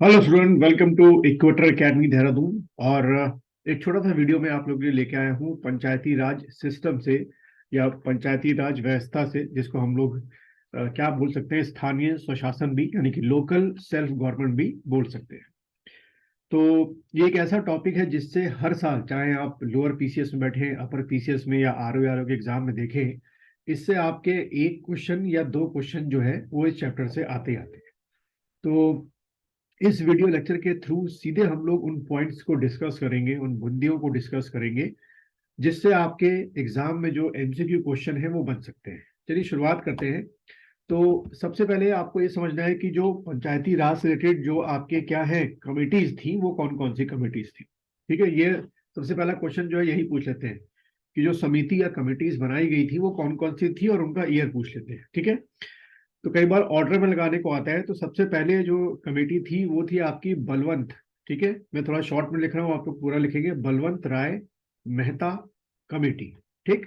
Hello student, welcome to Equator academy Dehradun. और एक छोटा सा वीडियो में आप लोगों के लिए लेके आया हूँ पंचायती राज सिस्टम से या पंचायती राज व्यवस्था से, जिसको हम लोग क्या बोल सकते हैं, स्थानीय स्वशासन भी यानी कि लोकल सेल्फ गवर्नमेंट भी बोल सकते हैं। तो ये एक ऐसा टॉपिक है जिससे हर साल, चाहे आप लोअर पीसीएस में बैठे, अपर पीसीएस में या आरओ के एग्जाम में देखें, इससे आपके एक क्वेश्चन या दो क्वेश्चन जो है वो इस चैप्टर से आते ही आते हैं। तो इस वीडियो लेक्चर के थ्रू सीधे हम लोग उन पॉइंट्स को डिस्कस करेंगे, उन मुद्दों को डिस्कस करेंगे जिससे आपके एग्जाम में जो एमसीक्यू क्वेश्चन है वो बन सकते हैं। चलिए शुरुआत करते हैं। तो सबसे पहले आपको ये समझना है कि जो पंचायती राज से रिलेटेड जो आपके क्या है कमिटीज थी, वो कौन कौन सी कमिटीज थी। ठीक है, ये सबसे पहला क्वेश्चन जो है यही पूछ लेते हैं कि जो समिति या कमिटीज बनाई गई थी वो कौन कौन सी थी और उनका ईयर पूछ लेते हैं। ठीक है, तो कई बार ऑर्डर में लगाने को आता है। तो सबसे पहले जो कमेटी थी वो थी आपकी बलवंत। ठीक है, मैं थोड़ा शॉर्ट में लिख रहा हूँ, आप लोग पूरा लिखेंगे, बलवंत राय मेहता कमेटी। ठीक,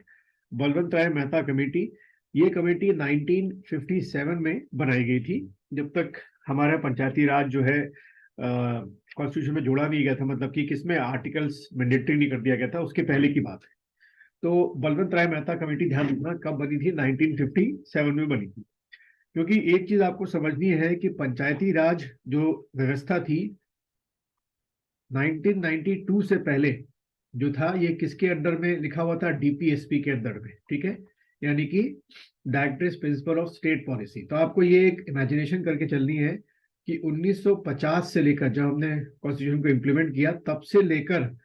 बलवंत राय मेहता कमेटी। ये कमेटी 1957 में बनाई गई थी, जब तक हमारा पंचायती राज जो है कॉन्स्टिट्यूशन में जोड़ा नहीं गया था, मतलब कि किसमें आर्टिकल्स मैंडेटरी नहीं कर दिया गया था, उसके पहले की बात है। तो बलवंत राय मेहता कमेटी, ध्यान रखना, कब बनी थी? 1957 में बनी थी। क्योंकि एक चीज आपको समझनी है कि पंचायती राज जो व्यवस्था थी 1992 से पहले जो था, ये किसके अंडर में लिखा हुआ था? डीपीएसपी के अंडर में। ठीक है, यानी कि directors principle of state policy. तो आपको ये एक इमेजिनेशन करके चलनी है कि 1950 से लेकर, जब हमने कॉन्स्टिट्यूशन को इम्प्लीमेंट किया, तब से लेकर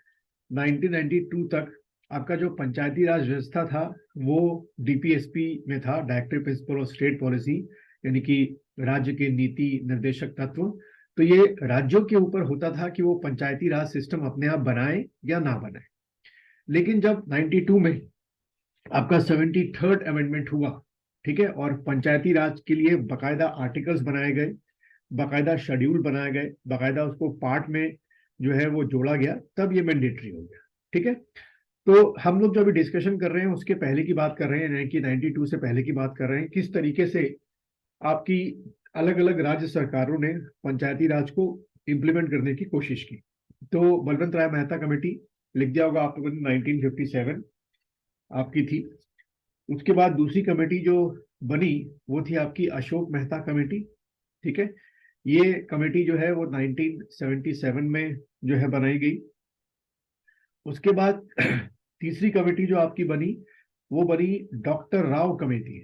1992 तक आपका जो पंचायती राज व्यवस्था था वो डीपीएसपी में था, director principle of state policy, यानी कि राज्य के नीति निर्देशक तत्व। तो ये राज्यों के ऊपर होता था कि वो पंचायती राज सिस्टम अपने आप बनाए या ना बनाए। लेकिन जब 92 में आपका 73rd अमेंडमेंट हुआ, ठीक है, और पंचायती राज के लिए बकायदा आर्टिकल्स बनाए गए, बकायदा शेड्यूल बनाए गए, बकायदा उसको पार्ट में जो है वो जोड़ा गया, तब ये मैंडेटरी हो गया। ठीक है, तो हम लोग जो अभी डिस्कशन कर रहे हैं उसके पहले की बात कर रहे हैं, यानी कि 92 से पहले की बात कर रहे हैं, किस तरीके से आपकी अलग अलग राज्य सरकारों ने पंचायती राज को इंप्लीमेंट करने की कोशिश की। तो बलवंत राय मेहता कमेटी, लिख दिया होगा आप लोगों ने, 1957 आपकी थी। उसके बाद दूसरी कमेटी जो बनी वो थी आपकी अशोक मेहता कमेटी। ठीक है, ये कमेटी जो है वो 1977 में जो है बनाई गई। उसके बाद तीसरी कमेटी जो आपकी बनी वो बनी डॉक्टर राव कमेटी।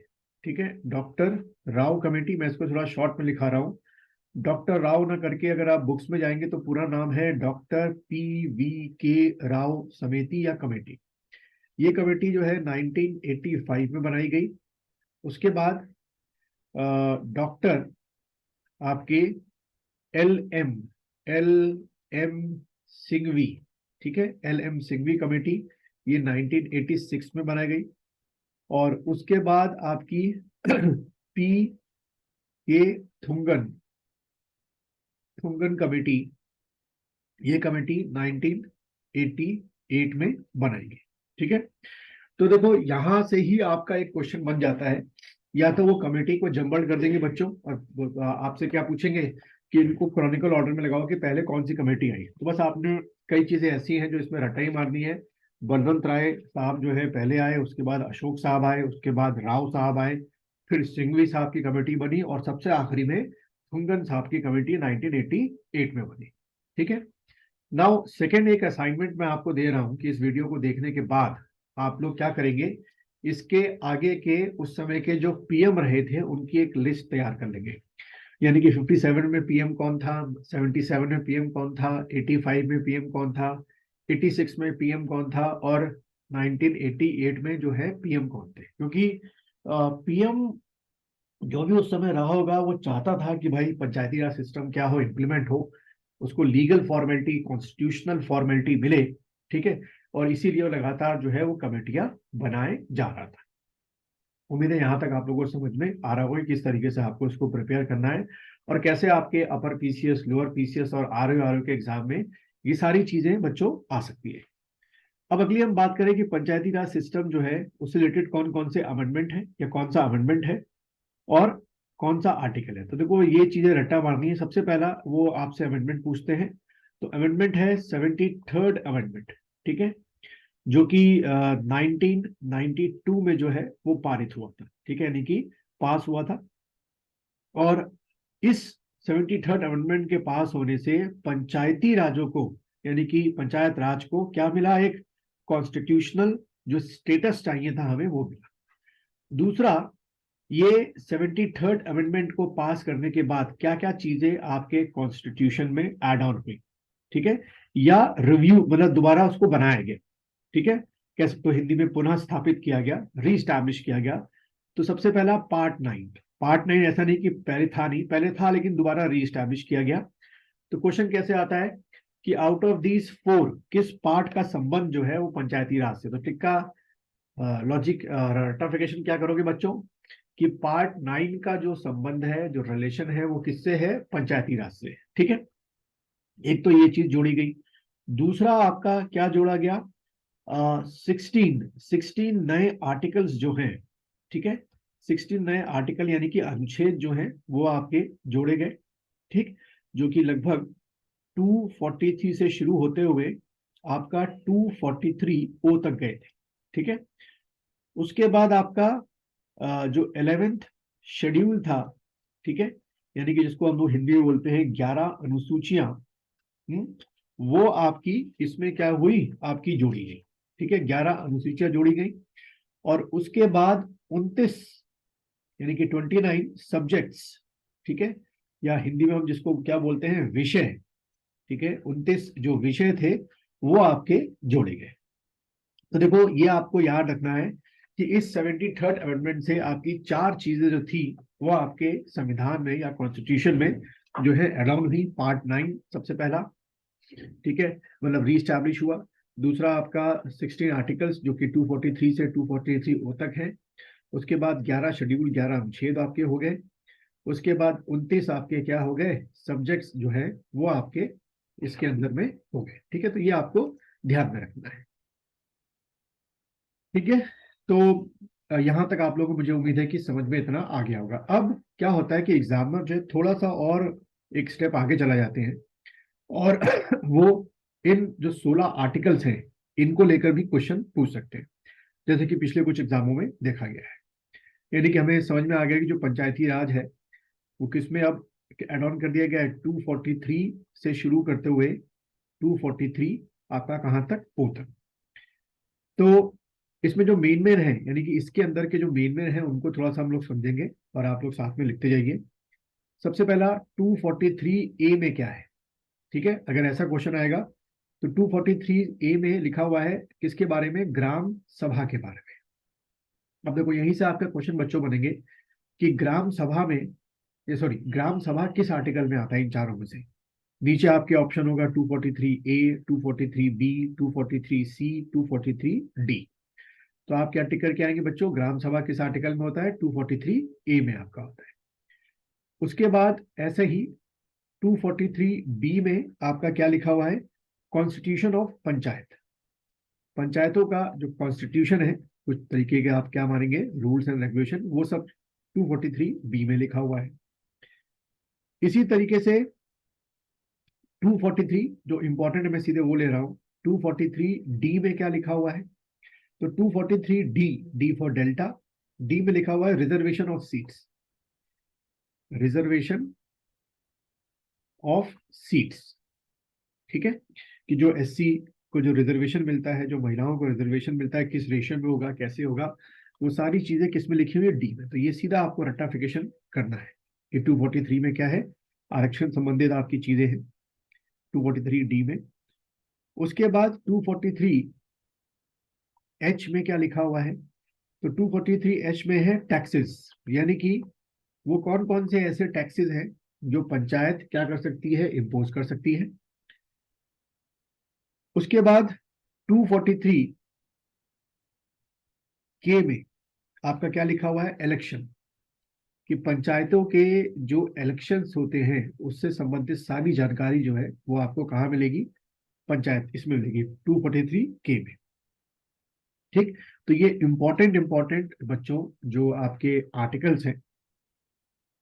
ठीक है, डॉक्टर राव कमेटी, मैं इसको थोड़ा शॉर्ट में लिखा रहा हूँ। डॉक्टर राव ना करके अगर आप बुक्स में जाएंगे तो पूरा नाम है डॉक्टर PV.K. राव समिति या कमेटी। ये कमेटी जो है 1985 में बनाई गई। उसके बाद डॉक्टर आपके एल एम सिंघवी, ठीक है, LM सिंघवी कमेटी, ये 1986 में बनाई गई। और उसके बाद आपकी P.K. थुंगन कमेटी, ये कमेटी 1988 में बनाई गई। ठीक है, तो देखो यहां से ही आपका एक क्वेश्चन बन जाता है। या तो वो कमेटी को जम्बल्ड कर देंगे बच्चों और आपसे क्या पूछेंगे कि इनको क्रॉनिकल ऑर्डर में लगाओ कि पहले कौन सी कमेटी आई। तो बस आपने, कई चीजें ऐसी हैं जो इसमें रटाई मारनी है। बलवंत राय साहब जो है पहले आए, उसके बाद अशोक साहब आए, उसके बाद राव साहब आए, फिर सिंघवी साहब की कमेटी बनी, और सबसे आखिरी में थुंगन साहब की कमेटी 1988 में बनी। ठीक है, नाउ सेकेंड एक असाइनमेंट मैं आपको दे रहा हूं कि इस वीडियो को देखने के बाद आप लोग क्या करेंगे, इसके आगे के उस समय के जो पीएम रहे थे उनकी एक लिस्ट तैयार कर लेंगे। यानी कि 57 में पीएम कौन था, 77 में पीएम कौन था, 85 में पीएम कौन था, 86 में पीएम कौन था, और 1988 में जो है पीएम कौन थे। क्योंकि पीएम जो भी उस समय रहा होगा वो चाहता था कि भाई पंचायती राज सिस्टम क्या हो, इम्प्लीमेंट हो, उसको लीगल फॉर्मेलिटी, कॉन्स्टिट्यूशनल फॉर्मेलिटी मिले। ठीक है, और इसीलिए वो लगातार जो है वो कमेटियां बनाए जा रहा था। उम्मीद है यहाँ तक आप लोगों को समझ में आ रहा होगा कि किस तरीके से आपको इसको प्रिपेयर करना है और कैसे आपके अपर पीसीएस, लोअर पीसीएस और आरओ के एग्जाम में ये सारी चीजें बच्चों आ सकती है। अब अगली हम बात करें कि पंचायती राज सिस्टम जो है उससे रिलेटेड कौन कौन से अमेंडमेंट है या कौन सा अमेंडमेंट है और कौन सा आर्टिकल है। तो देखो ये चीजें रट्टा मारनी है। सबसे पहला वो आपसे अमेंडमेंट पूछते हैं, तो अमेंडमेंट है 73rd अमेंडमेंट, ठीक है, जो कि 1992 में जो है वो पारित हुआ था, ठीक है, यानी कि पास हुआ था। और इस 73rd अमेंडमेंट के पास होने से पंचायती राजों को, यानी कि पंचायत राज को क्या मिला, एक कॉन्स्टिट्यूशनल जो स्टेटस चाहिए था हमें वो मिला। दूसरा, ये 73rd अमेंडमेंट को पास करने के बाद क्या क्या चीजें आपके कॉन्स्टिट्यूशन में एड ऑन हुई, ठीक है, या रिव्यू मतलब दोबारा उसको बनाया गया, ठीक है, कैसे तो हिंदी में पुनः स्थापित किया गया, रीस्टैब्लिश किया गया। तो सबसे पहला पार्ट 9 ऐसा नहीं कि पहले था, नहीं पहले था लेकिन दोबारा रीस्टैब्लिश किया गया। तो क्वेश्चन कैसे आता है कि आउट ऑफ दीज 4 किस पार्ट का संबंध जो है वो पंचायती राज से। तो टिक्का लॉजिक रटिफिकेशन क्या करोगे बच्चों कि पार्ट 9 का जो संबंध है, जो रिलेशन है, वो किससे है, पंचायती राज से, ठीक है। एक तो ये चीज जोड़ी गई। दूसरा आपका क्या जोड़ा गया, 16 नए आर्टिकल्स जो हैं, ठीक है, 16 नए आर्टिकल यानी कि अनुच्छेद जो हैं वो आपके जोड़े गए, ठीक, जो कि लगभग 243 से शुरू होते हुए आपका 243 ओ तक गए थे, ठीक है। उसके बाद आपका जो 11th शेड्यूल था, ठीक है, यानी कि जिसको हम लोग हिंदी में बोलते हैं 11 अनुसूचियां, वो आपकी इसमें क्या हुई, आपकी जोड़ी गई, ठीक है, 11 अनुसूचियां जोड़ी गई। और उसके बाद 29 यानी कि 29 सब्जेक्ट्स, ठीक है, या हिंदी में हम जिसको क्या बोलते हैं विषय, ठीक है, 29 जो विषय थे वो आपके जोड़े गए। तो देखो ये आपको याद रखना है कि इस 73rd अमेंडमेंट से आपकी 4 चीजें जो थी वो आपके संविधान में या कॉन्स्टिट्यूशन में जो है एडाउन हुई। पार्ट 9 सबसे पहला, ठीक है, मतलब रीस्टैब्लिश हुआ। दूसरा आपका 16 आर्टिकल्स जो कि 243 से 243 ओ तक है। उसके बाद 11 शेड्यूल, 11 अनुच्छेद आपके हो गए। उसके बाद 29 आपके क्या हो गए, सब्जेक्ट्स जो है वो आपके इसके अंदर में हो गए, ठीक है। तो ये आपको ध्यान में रखना है, ठीक है। तो यहां तक आप लोगों को मुझे उम्मीद है कि समझ में इतना आ गया होगा। अब क्या होता है कि एग्जामिनर जो है थोड़ा सा और एक स्टेप आगे चला जाते हैं और वो इन जो 16 आर्टिकल्स हैं इनको लेकर भी क्वेश्चन पूछ सकते हैं, जैसे कि पिछले कुछ एग्जामों में देखा गया है। यानी कि हमें समझ में आ गया कि जो पंचायती राज है वो किसमें अब एड ऑन कर दिया गया है, 243 से शुरू करते हुए 243 आपका कहां तक, ओ तक। तो इसमें जो मेन मेन है, यानी कि इसके अंदर के जो मेन मेन है उनको थोड़ा सा हम लोग समझेंगे और आप लोग साथ में लिखते जाइए। सबसे पहला 243 ए में क्या है, ठीक है, अगर ऐसा क्वेश्चन आएगा तो 243 ए में लिखा हुआ है किसके बारे में, ग्राम सभा के बारे में। अब देखो यहीं से आपका क्वेश्चन बच्चों बनेंगे कि ग्राम सभा में, ये सॉरी, ग्राम सभा किस आर्टिकल में आता है इन चारों में से। नीचे आपके ऑप्शन होगा 243 ए, 243 बी, 243 सी, 243 डी। तो आप क्या टिक करके आएंगे बच्चों, ग्राम सभा किस आर्टिकल में होता है, 243 ए में आपका होता है। उसके बाद ऐसे ही 243 बी में आपका क्या लिखा हुआ है, कॉन्स्टिट्यूशन ऑफ पंचायत। पंचायतों का जो कॉन्स्टिट्यूशन है, कुछ तरीके के आप क्या मानेंगे रूल्स एंड रेगुलेशन, वो सब 243 बी में लिखा हुआ है। इसी तरीके से 243 जो इंपॉर्टेंट है मैं सीधे वो ले रहा हूं, 243 डी में क्या लिखा हुआ है, तो 243 D, D for delta, D में लिखा हुआ है reservation of seats, reservation of seats, ठीक है, कि जो एससी को जो रिजर्वेशन मिलता है, जो महिलाओं को रिजर्वेशन मिलता है, किस रेशियो में होगा, कैसे होगा, वो सारी चीजें किस में लिखी हुई है, डी में। तो ये सीधा आपको रट्टाफिकेशन करना है कि 243 में क्या है, आरक्षण संबंधित आपकी चीजें हैं 243 डी में। उसके बाद 243 एच में क्या लिखा हुआ है, तो 243 एच में है टैक्सेस, यानी कि वो कौन कौन से ऐसे टैक्सेस हैं जो पंचायत क्या कर सकती है, इम्पोज कर सकती है। उसके बाद 243 के में आपका क्या लिखा हुआ है, इलेक्शन, कि पंचायतों के जो इलेक्शंस होते हैं उससे संबंधित सारी जानकारी जो है वो आपको कहाँ मिलेगी, पंचायत इसमें मिलेगी 243 के में, ठीक। तो ये इंपॉर्टेंट इंपॉर्टेंट बच्चों जो आपके आर्टिकल्स हैं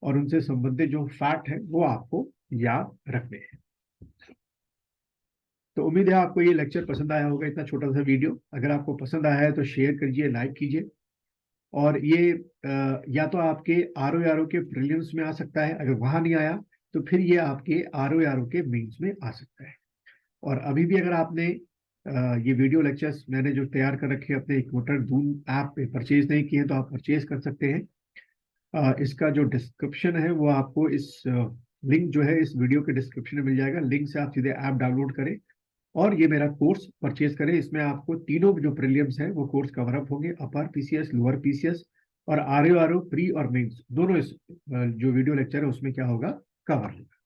और उनसे संबंधित जो फैक्ट है वो आपको याद रखने हैं। तो उम्मीद है आपको ये लेक्चर पसंद आया होगा, इतना छोटा सा वीडियो। अगर आपको पसंद आया है तो शेयर कीजिए, लाइक कीजिए। और ये या तो आपके आर ओ के प्रीलिम्स में आ सकता है, अगर वहां नहीं आया तो फिर ये आपके आर ओ के मेंस में आ सकता है। और अभी भी अगर आपने ये वीडियो लेक्चर्स मैंने जो तैयार कर रखे हैं अपने इक्वेटर दून ऐप पे परचेज नहीं किए हैं तो आप परचेज कर सकते हैं। इसका जो डिस्क्रिप्शन है वो आपको इस लिंक जो है इस वीडियो के डिस्क्रिप्शन में मिल जाएगा। लिंक से आप सीधे ऐप डाउनलोड करें और ये मेरा कोर्स परचेज करें। इसमें आपको तीनों जो प्रीलिम्स है वो कोर्स कवर अप होंगे, अपर पीसीएस, लोअर पीसीएस और आर ओ प्री और मेंस, दोनों इस जो वीडियो लेक्चर है उसमें क्या होगा, कवर होगा।